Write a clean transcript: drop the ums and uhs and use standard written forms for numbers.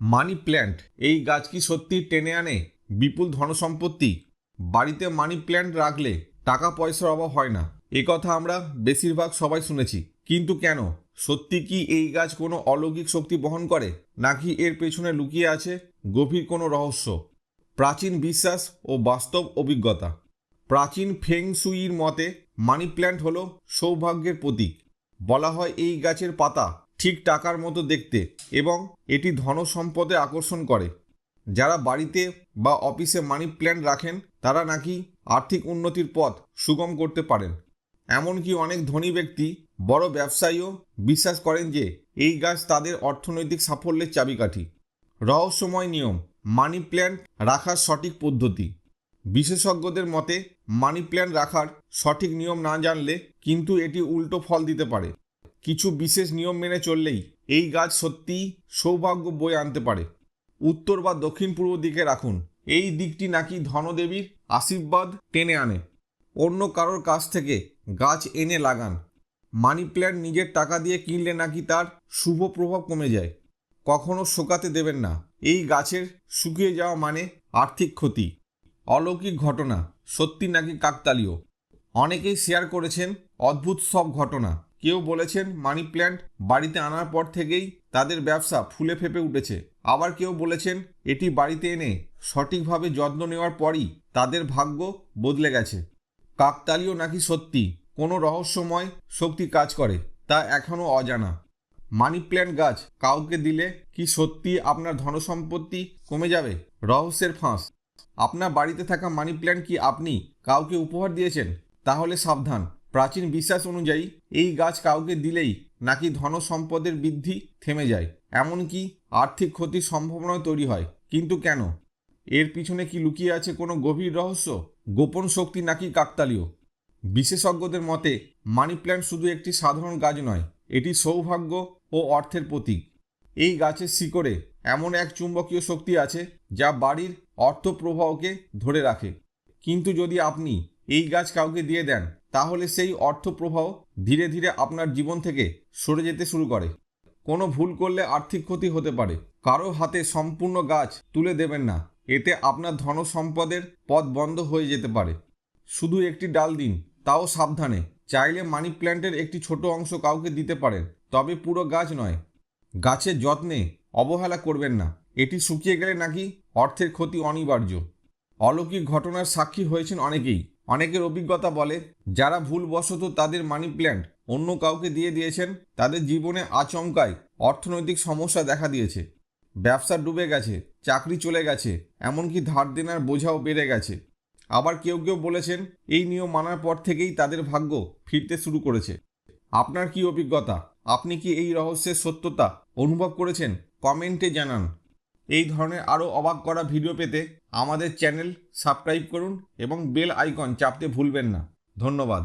Money plant এই গাছ কি সত্যি টেনে আনে বিপুল ধনসম্পত্তি? বাড়িতে মানি প্ল্যান্ট রাখলে টাকা পয়সার অভাব হয় না, এ কথা আমরা বেশিরভাগ সবাই শুনেছি। কিন্তু কেন? সত্যি কি এই গাছ কোনো অলৌকিক শক্তি বহন করে, নাকি এর পেছনে লুকিয়ে আছে গভীর কোনো রহস্য? প্রাচীন বিশ্বাস ও বাস্তব অভিজ্ঞতা। প্রাচীন ফেং শুইয়ের মতে মানি প্ল্যান্ট হলো সৌভাগ্যের প্রতীক। বলা হয় এই গাছের পাতা ঠিক টাকার মতো দেখতে এবং এটি ধন সম্পদে আকর্ষণ করে। যারা বাড়িতে বা অফিসে মানি প্ল্যান্ট রাখেন তারা নাকি আর্থিক উন্নতির পথ সুগম করতে পারেন। এমনকি অনেক ধনী ব্যক্তি, বড় ব্যবসায়ীও বিশ্বাস করেন যে এই গাছ তাদের অর্থনৈতিক সাফল্যের চাবিকাঠি। রহস্যময় নিয়ম। মানি প্ল্যান্ট রাখার সঠিক পদ্ধতি। বিশেষজ্ঞদের মতে মানি প্ল্যান্ট রাখার সঠিক নিয়ম না জানলে কিন্তু এটি উল্টো ফল দিতে পারে। কিছু বিশেষ নিয়ম মেনে চললেই এই গাছ সত্যিই সৌভাগ্য বয়ে আনতে পারে। উত্তর বা দক্ষিণ পূর্ব দিকে রাখুন, এই দিকটি নাকি ধনদেবীর আশীর্বাদ টেনে আনে। অন্য কারোর কাছ থেকে গাছ এনে লাগান। মানি প্ল্যান্ট নিজের টাকা দিয়ে কিনলে নাকি তার শুভ প্রভাব কমে যায়। কখনো শোকাতে দেবেন না, এই গাছের শুকিয়ে যাওয়া মানে আর্থিক ক্ষতি। অলৌকিক ঘটনা সত্যি নাকি কাকতালীয়? অনেকেই শেয়ার করেছেন অদ্ভুত সব ঘটনা। কেউ বলেছেন মানি প্ল্যান্ট বাড়িতে আনার পর থেকেই তাদের ব্যবসা ফুলে ফেপে উঠেছে। আবার কেউ বলেছেন এটি বাড়িতে এনে সঠিকভাবে যত্ন নেওয়ার পরই তাদের ভাগ্য বদলে গেছে। কাকতালীয় নাকি সত্যি কোনো রহস্যময় শক্তি কাজ করে, তা এখনও অজানা। মানি প্ল্যান্ট গাছ কাউকে দিলে কি সত্যি আপনার ধনসম্পত্তি কমে যাবে? রহস্যের ফাঁস। আপনার বাড়িতে থাকা মানি প্ল্যান্ট কি আপনি কাউকে উপহার দিয়েছেন? তাহলে সাবধান। প্রাচীন বিশ্বাস অনুযায়ী এই গাছ কাউকে দিলেই নাকি ধনসম্পদের বৃদ্ধি থেমে যায়, এমনকি আর্থিক ক্ষতির সম্ভাবনা তৈরি হয়। কিন্তু কেন? এর পিছনে কি লুকিয়ে আছে কোনো গভীর রহস্য, গোপন শক্তি নাকি কাকতালীয়? বিশেষজ্ঞদের মতে মানি প্ল্যান্ট শুধু একটি সাধারণ গাছ নয়, এটি সৌভাগ্য ও অর্থের প্রতীক। এই গাছের শিকড়ে এমন এক চুম্বকীয় শক্তি আছে যা বাড়ির অর্থ প্রবাহকে ধরে রাখে। কিন্তু যদি আপনি এই গাছ কাউকে দিয়ে দেন, তাহলে সেই অর্থ প্রবাহ ধীরে ধীরে আপনার জীবন থেকে সরে যেতে শুরু করে। কোনো ভুল করলে আর্থিক ক্ষতি হতে পারে। কারো হাতে সম্পূর্ণ গাছ তুলে দেবেন না, এতে আপনার ধন সম্পদের পথ বন্ধ হয়ে যেতে পারে। শুধু একটি ডাল দিন, তাও সাবধানে। চাইলে মানি প্ল্যান্টের একটি ছোট অংশ কাউকে দিতে পারেন, তবে পুরো গাছ নয়। গাছের যত্নে অবহেলা করবেন না, এটি শুকিয়ে গেলে নাকি অর্থের ক্ষতি অনিবার্য। অলৌকিক ঘটনার সাক্ষী হয়েছেন অনেকেই। অনেকের অভিজ্ঞতা বলে যারা ভুলবশত তাদের মানি প্ল্যান্ট অন্য কাউকে দিয়ে দিয়েছেন, তাদের জীবনে আচমকায় অর্থনৈতিক সমস্যা দেখা দিয়েছে। ব্যবসা ডুবে গেছে, চাকরি চলে গেছে, এমনকি ধার দেনার বোঝাও বেড়ে গেছে। আবার কেউ কেউ বলেছেন এই নিয়ম মানার পর থেকেই তাদের ভাগ্য ফিরতে শুরু করেছে। আপনার কি অভিজ্ঞতা? আপনি কি এই রহস্যের সত্যতা অনুভব করেছেন? কমেন্টে জানান। এই ধরনের আরও অবাক করা ভিডিও পেতে আমাদের চ্যানেল সাবস্ক্রাইব করুন এবং বেল আইকন চাপতে ভুলবেন না। ধন্যবাদ।